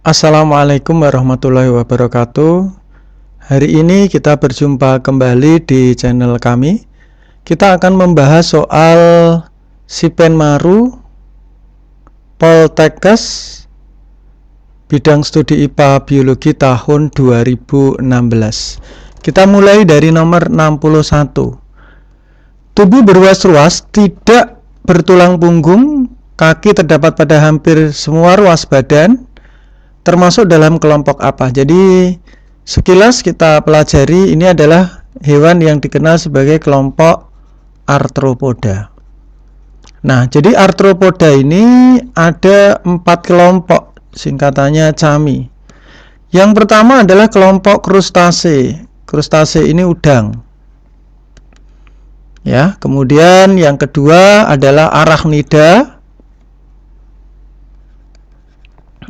Assalamualaikum warahmatullahi wabarakatuh. Hari ini kita berjumpa kembali di channel kami. Kita akan membahas soal Sipenmaru Poltekkes bidang studi IPA Biologi tahun 2016. Kita mulai dari nomor 61. Tubuh berruas-ruas, tidak bertulang punggung, kaki terdapat pada hampir semua ruas badan, termasuk dalam kelompok apa? Jadi sekilas kita pelajari, ini adalah hewan yang dikenal sebagai kelompok arthropoda. Nah, jadi arthropoda ini ada 4 kelompok, singkatannya CAMI. Yang pertama adalah kelompok krustase. Krustase ini udang. Ya, kemudian yang kedua adalah arachnida.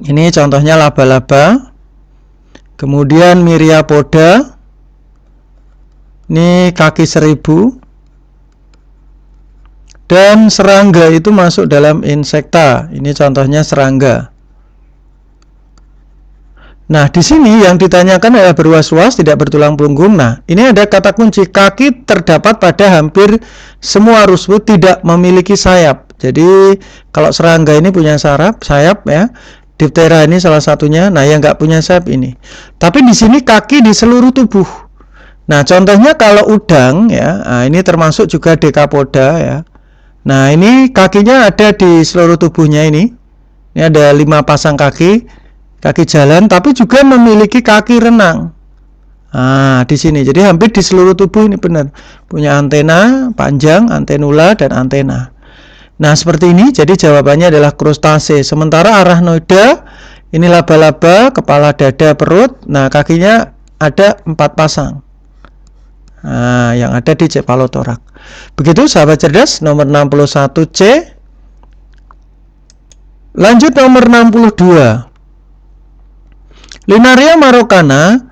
Ini contohnya laba-laba. Kemudian myriapoda. Ini kaki 1000. Dan serangga itu masuk dalam insekta. Ini contohnya serangga. Nah, di sini yang ditanyakan adalah berruas-ruas, tidak bertulang punggung. Nah, ini ada kata kunci, kaki terdapat pada hampir semua rusuk, tidak memiliki sayap. Jadi kalau serangga ini punya sayap ya. Diptera ini salah satunya. Nah, yang nggak punya sayap ini. Tapi di sini kaki di seluruh tubuh. Nah, contohnya kalau udang ya, nah ini termasuk juga dekapoda ya. Nah, ini kakinya ada di seluruh tubuhnya ini. Ini ada 5 pasang kaki jalan, tapi juga memiliki kaki renang. Nah, di sini. Jadi hampir di seluruh tubuh ini benar. Punya antena panjang, antenula dan antena. Nah, seperti ini. Jadi jawabannya adalah krustase. Sementara arachnoida ini laba-laba, kepala, dada, perut. Nah, kakinya ada 4 pasang. Nah, yang ada di cephalothorax. Begitu sahabat cerdas, nomor 61C. Lanjut nomor 62. Linaria marokana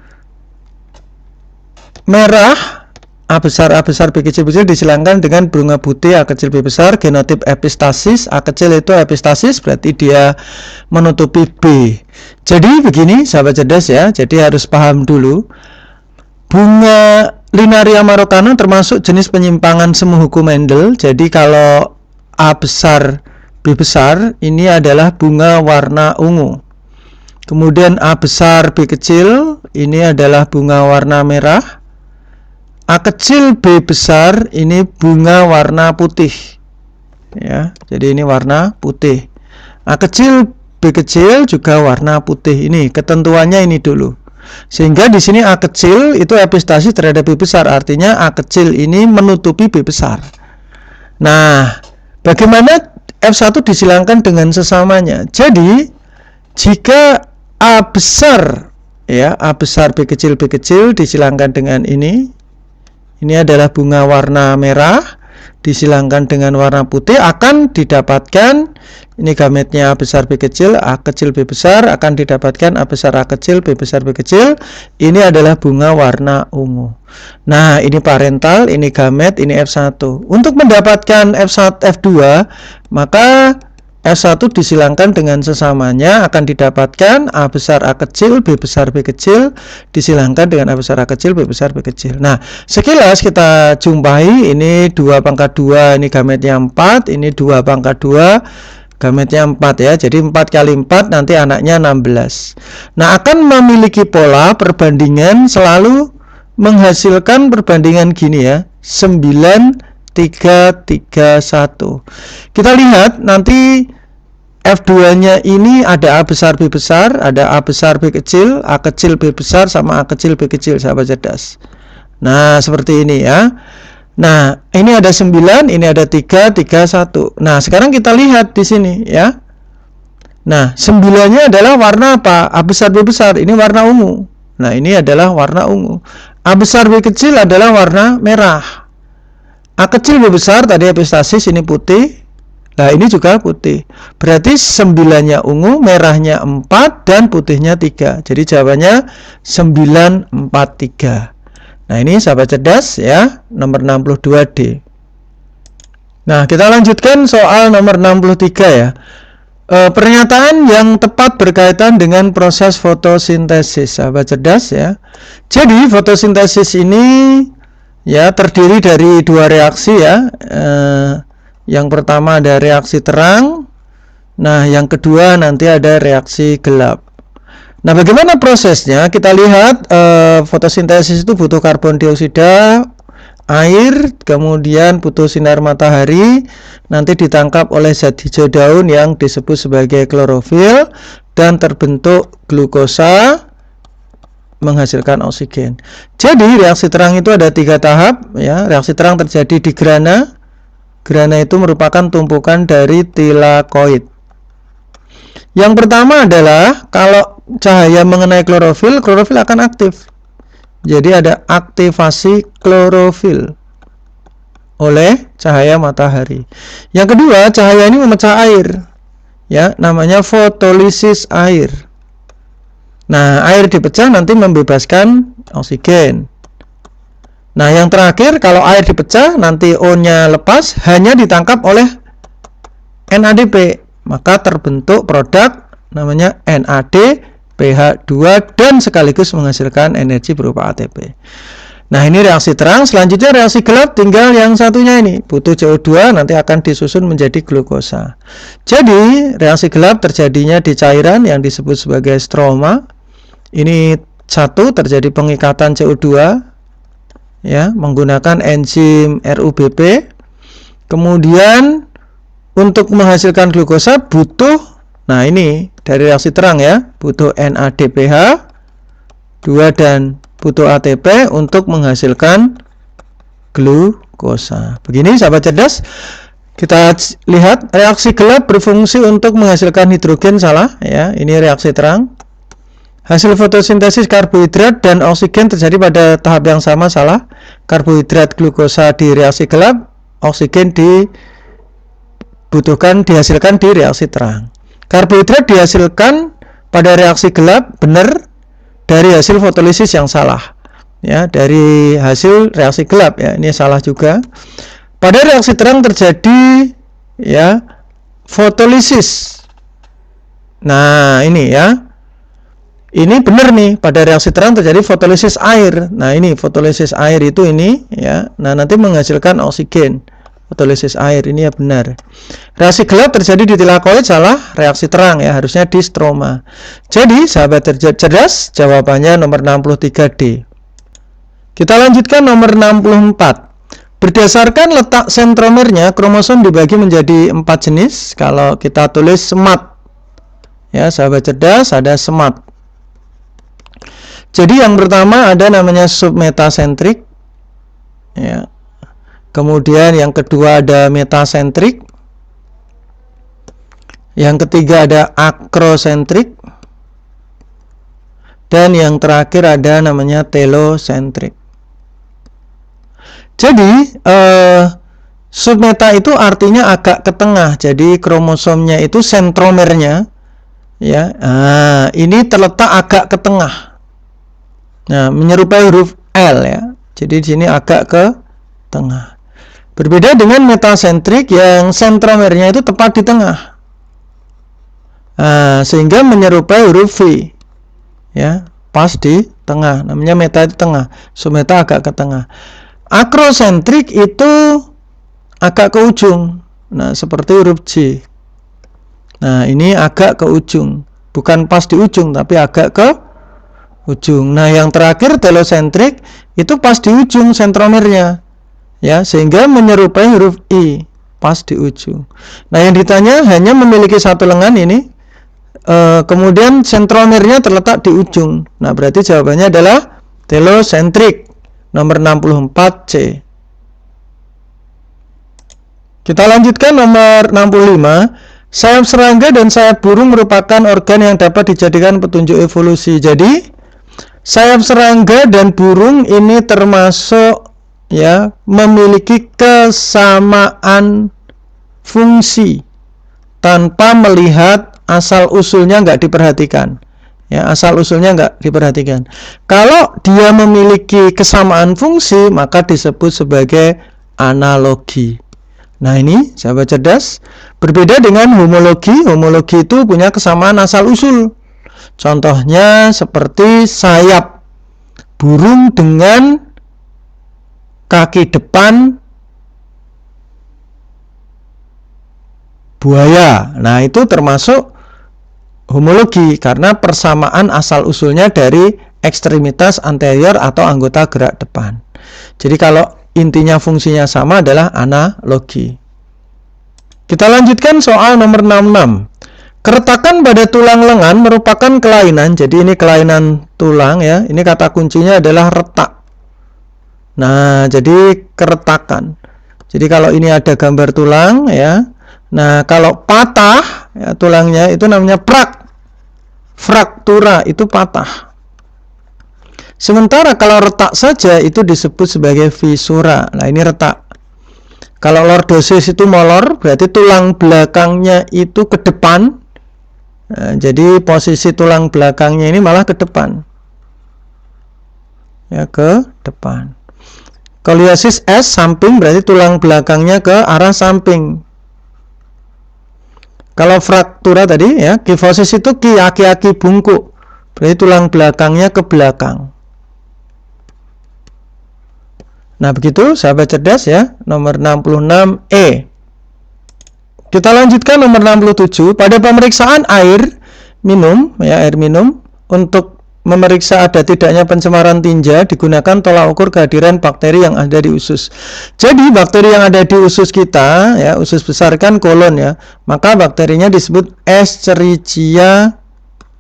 merah, A besar, B kecil, disilangkan dengan bunga putih, A kecil, B besar. Genotip epistasis, A kecil itu epistasis, berarti dia menutupi B. Jadi begini sahabat cerdas ya, jadi harus paham dulu. Bunga Linaria marokana termasuk jenis penyimpangan semu hukum Mendel. Jadi kalau A besar, B besar, ini adalah bunga warna ungu. Kemudian A besar, B kecil, ini adalah bunga warna merah. A kecil, B besar, ini bunga warna putih. Ya, jadi ini warna putih. A kecil, B kecil juga warna putih. Ini ketentuannya ini dulu. Sehingga di sini A kecil itu epistasis terhadap B besar, artinya A kecil ini menutupi B besar. Nah, bagaimana F1 disilangkan dengan sesamanya? Jadi, jika A besar ya, A besar, B kecil disilangkan dengan ini. Ini adalah bunga warna merah disilangkan dengan warna putih, akan didapatkan ini gametnya A besar, B kecil, A kecil, B besar, akan didapatkan A besar, A kecil, B besar, B kecil. Ini adalah bunga warna ungu. Nah, ini parental, ini gamet, ini F1. Untuk mendapatkan F2, maka F1 disilangkan dengan sesamanya, akan didapatkan A besar, A kecil, B besar, B kecil, disilangkan dengan A besar, A kecil, B besar, B kecil. Nah, sekilas kita jumpai, ini 2 pangkat 2, ini gametnya 4, ini 2 pangkat 2, gametnya 4 ya. Jadi 4 kali 4 nanti anaknya 16. Nah, akan memiliki pola perbandingan selalu menghasilkan perbandingan gini ya, 9, 3, 3, 1. Kita lihat nanti F2-nya ini ada A besar, B besar, ada A besar, B kecil, A kecil, B besar, sama A kecil, B kecil, sahabat cerdas. Nah, seperti ini ya. Nah, ini ada 9, ini ada 3, 3, 1. Nah, sekarang kita lihat di sini ya. Nah, 9-nya adalah warna apa? A besar, B besar, ini warna ungu. Nah, ini adalah warna ungu. A besar, B kecil adalah warna merah. A kecil, B besar, tadi epistasis, ini putih. Nah, ini juga putih. Berarti 9-nya ungu, merahnya 4, dan putihnya 3. Jadi jawabannya 9, 4, 3. Nah, ini sahabat cerdas ya, nomor 62D. Nah, kita lanjutkan soal nomor 63 ya. Pernyataan yang tepat berkaitan dengan proses fotosintesis, sahabat cerdas ya. Jadi fotosintesis ini ya terdiri dari dua reaksi ya. Yang pertama ada reaksi terang. Nah, yang kedua nanti ada reaksi gelap. Nah, bagaimana prosesnya? Kita lihat fotosintesis itu butuh karbon dioksida, air, kemudian butuh sinar matahari, nanti ditangkap oleh zat hijau daun yang disebut sebagai klorofil dan terbentuk glukosa menghasilkan oksigen. Jadi reaksi terang itu ada 3 tahap ya. Reaksi terang terjadi di grana. Grana itu merupakan tumpukan dari tilakoid. Yang pertama adalah kalau cahaya mengenai klorofil, klorofil akan aktif. Jadi ada aktivasi klorofil oleh cahaya matahari. Yang kedua, cahaya ini memecah air. Ya, namanya fotolisis air. Nah, air dipecah nanti membebaskan oksigen. Nah, yang terakhir kalau air dipecah nanti O-nya lepas hanya ditangkap oleh NADP. Maka terbentuk produk namanya NAD pH2 dan sekaligus menghasilkan energi berupa ATP. Nah, ini reaksi terang. Selanjutnya reaksi gelap, tinggal yang satunya ini. Butuh CO2 nanti akan disusun menjadi glukosa. Jadi, reaksi gelap terjadinya di cairan yang disebut sebagai stroma. Ini satu terjadi pengikatan CO2 ya menggunakan enzim RUBP. Kemudian untuk menghasilkan glukosa butuh, nah ini dari reaksi terang ya, butuh NADPH 2 dan butuh ATP untuk menghasilkan glukosa. Begini sahabat cerdas, kita lihat reaksi gelap berfungsi untuk menghasilkan hidrogen, salah ya, ini reaksi terang. Hasil fotosintesis karbohidrat dan oksigen terjadi pada tahap yang sama, salah. Karbohidrat glukosa di reaksi gelap, oksigen dihasilkan di reaksi terang. Karbohidrat dihasilkan pada reaksi gelap, benar, dari hasil fotolisis yang salah. Ya, dari hasil reaksi gelap ya, ini salah juga. Pada reaksi terang terjadi ya fotolisis. Nah, ini ya. Ini benar nih, pada reaksi terang terjadi fotolisis air. Nah, ini fotolisis air itu ini ya. Nah, nanti menghasilkan oksigen. Fotolisis air ini ya benar. Reaksi gelap terjadi di tilakoid, salah. Reaksi terang ya, harusnya di stroma. Jadi sahabat cerdas, jawabannya nomor 63D. Kita lanjutkan nomor 64. Berdasarkan letak sentromernya, kromosom dibagi menjadi 4 jenis. Kalau kita tulis SMART ya sahabat cerdas, ada SMART. Jadi yang pertama ada namanya submetasentrik ya. Kemudian yang kedua ada metasentrik. Yang ketiga ada akrosentrik. Dan yang terakhir ada namanya telosentrik. Jadi submeta itu artinya agak ke tengah. Jadi kromosomnya itu sentromernya ya. Nah, ini terletak agak ke tengah. Nah, menyerupai huruf L ya. Jadi di sini agak ke tengah. Berbeda dengan metasentrik yang sentromernya itu tepat di tengah. Nah, sehingga menyerupai huruf V. Ya, pas di tengah. Namanya meta itu tengah. Submeta agak ke tengah. Akrosentrik itu agak ke ujung. Nah, seperti huruf J. Nah, ini agak ke ujung. Bukan pas di ujung, tapi agak ke ujung. Nah, yang terakhir telosentrik itu pas di ujung sentromernya. Ya, sehingga menyerupai huruf I, pas di ujung. Nah, yang ditanya hanya memiliki satu lengan ini. Kemudian sentromernya terletak di ujung. Nah, berarti jawabannya adalah telosentrik. Nomor 64C. Kita lanjutkan nomor 65. Sayap serangga dan sayap burung merupakan organ yang dapat dijadikan petunjuk evolusi. Jadi, sayap serangga dan burung ini termasuk ya memiliki kesamaan fungsi tanpa melihat asal usulnya nggak diperhatikan. Ya, asal usulnya nggak diperhatikan. Kalau dia memiliki kesamaan fungsi, maka disebut sebagai analogi. Nah, ini sahabat cerdas. Berbeda dengan homologi. Homologi itu punya kesamaan asal-usul. Contohnya seperti sayap burung dengan kaki depan buaya. Nah, itu termasuk homologi karena persamaan asal-usulnya dari ekstremitas anterior atau anggota gerak depan. Jadi kalau intinya fungsinya sama adalah analogi. Kita lanjutkan soal nomor 66. Keretakan pada tulang lengan merupakan kelainan. Jadi ini kelainan tulang ya. Ini kata kuncinya adalah retak. Nah, jadi keretakan. Jadi kalau ini ada gambar tulang ya. Nah, kalau patah ya, tulangnya itu namanya fraktura, itu patah. Sementara kalau retak saja itu disebut sebagai fisura. Nah, ini retak. Kalau lordosis itu molor, berarti tulang belakangnya itu ke depan. Nah, jadi posisi tulang belakangnya ini malah ke depan. Ya, ke depan. Skoliosis S samping, berarti tulang belakangnya ke arah samping. Kalau fraktura tadi ya, kifosis itu aki-aki bungkuk. Berarti tulang belakangnya ke belakang. Nah, begitu sahabat cerdas ya, nomor 66E. Kita lanjutkan nomor 67. Pada pemeriksaan air minum ya, air minum untuk memeriksa ada tidaknya pencemaran tinja digunakan tolak ukur kehadiran bakteri yang ada di usus. Jadi bakteri yang ada di usus kita ya, usus besar kan kolon ya, maka bakterinya disebut Escherichia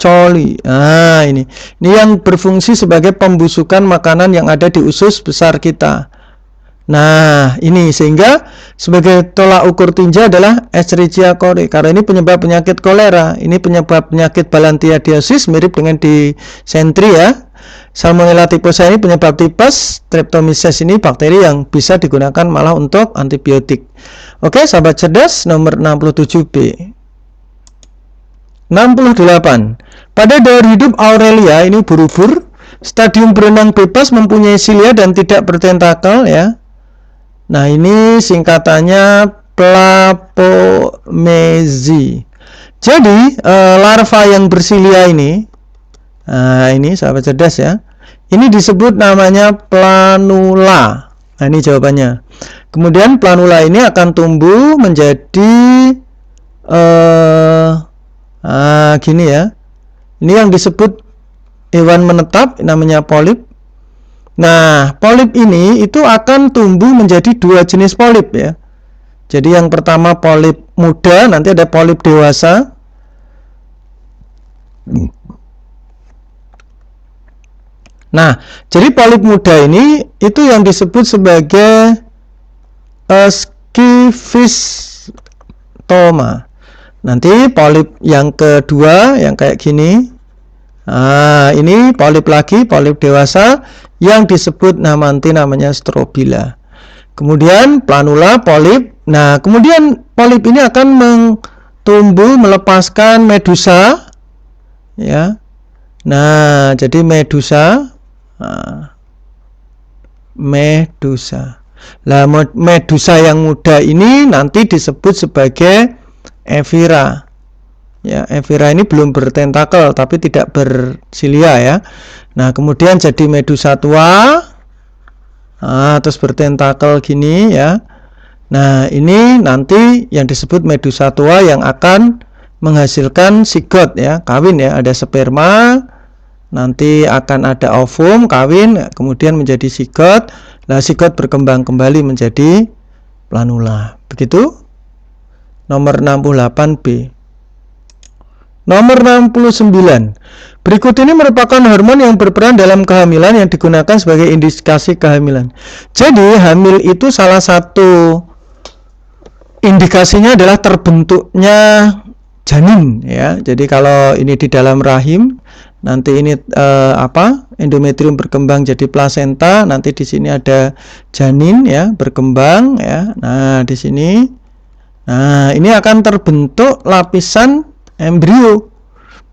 coli. Nah, ini yang berfungsi sebagai pembusukan makanan yang ada di usus besar kita. Nah, ini sehingga sebagai tolak ukur tinja adalah Escherichia coli karena ini penyebab penyakit kolera. Ini penyebab penyakit balantiadiosis mirip dengan disentri ya. Salmonella typhus ini penyebab tipes, Streptomyces ini bakteri yang bisa digunakan malah untuk antibiotik. Oke, sahabat cerdas, nomor 67B. 68. Pada daur hidup Aurelia, ini ubur-ubur, stadium berenang bebas mempunyai silia dan tidak bertentakel ya. Nah, ini singkatannya Plapomezi. Jadi, larva yang bersilia ini, nah ini sahabat cerdas ya, ini disebut namanya planula. Nah, ini jawabannya. Kemudian planula ini akan tumbuh menjadi gini ya. Ini yang disebut hewan menetap, namanya polip. Nah, polip ini itu akan tumbuh menjadi dua jenis polip ya. Jadi yang pertama polip muda, nanti ada polip dewasa. Nah, jadi polip muda ini itu yang disebut sebagai Scyphistoma. Nanti polip yang kedua yang kayak gini. Nah, ini polip lagi, polip dewasa yang disebut namanya strobila. Kemudian planula, polip. Nah, kemudian polip ini akan tumbuh melepaskan medusa ya. Nah, jadi medusa. Medusa. Lah, medusa yang muda ini nanti disebut sebagai Evira. Ya, Evira ini belum bertentakel tapi tidak bersilia ya. Nah, kemudian jadi medusa tua. Terus bertentakel gini ya. Nah, ini nanti yang disebut medusa tua yang akan menghasilkan sigot ya, kawin ya, ada sperma, nanti akan ada ovum, kawin, kemudian menjadi sigot. Nah, sigot berkembang kembali menjadi planula. Begitu. Nomor 68B. Nomor 69. Berikut ini merupakan hormon yang berperan dalam kehamilan yang digunakan sebagai indikasi kehamilan. Jadi, hamil itu salah satu indikasinya adalah terbentuknya janin ya. Jadi kalau ini di dalam rahim, nanti ini endometrium berkembang jadi plasenta, nanti di sini ada janin ya, berkembang ya. Nah, di sini ini akan terbentuk lapisan embrio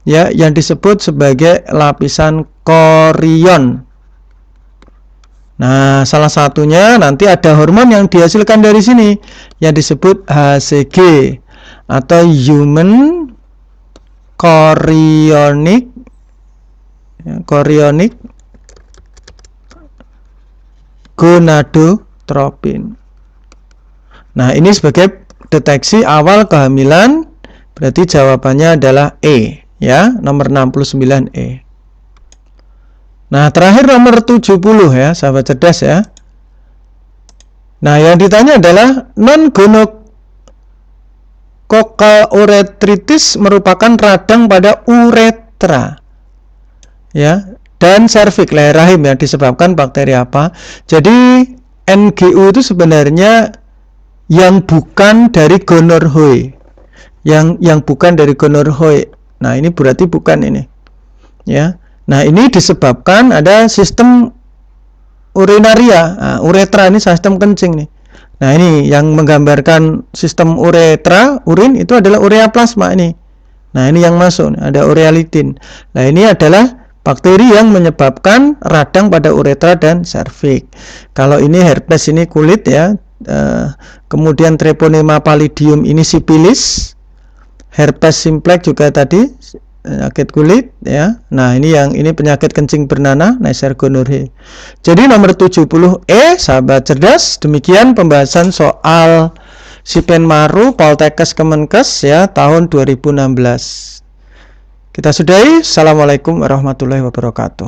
ya yang disebut sebagai lapisan korion. Nah, salah satunya nanti ada hormon yang dihasilkan dari sini yang disebut HCG atau human chorionic gonadotropin. Nah, ini sebagai deteksi awal kehamilan, berarti jawabannya adalah E, ya, nomor 69E. Nah, terakhir nomor 70 ya, sahabat cerdas ya. Nah, yang ditanya adalah non-gonococcal urethritis merupakan radang pada uretra. Ya, dan serviks leher rahim yang disebabkan bakteri apa? Jadi NGU itu sebenarnya yang bukan dari gonorrhoe, yang bukan dari gonorrhoe. Nah, ini berarti bukan ini, ya. Nah, ini disebabkan ada sistem urinaria. Nah, uretra ini sistem kencing nih. Nah, ini yang menggambarkan sistem uretra, urin itu adalah ureaplasma ini. Nah, ini yang masuk, ada urealitin. Nah, ini adalah bakteri yang menyebabkan radang pada uretra dan serviks. Kalau ini herpes ini kulit ya. Kemudian treponema pallidum ini sipilis, herpes simplex juga tadi penyakit kulit ya. Nah, ini penyakit kencing bernanah, Neisseria gonorrhoeae. Jadi nomor 70E, sahabat cerdas, demikian pembahasan soal Sipenmaru Poltekkes Kemenkes ya tahun 2016. Kita sudahi. Assalamualaikum warahmatullahi wabarakatuh.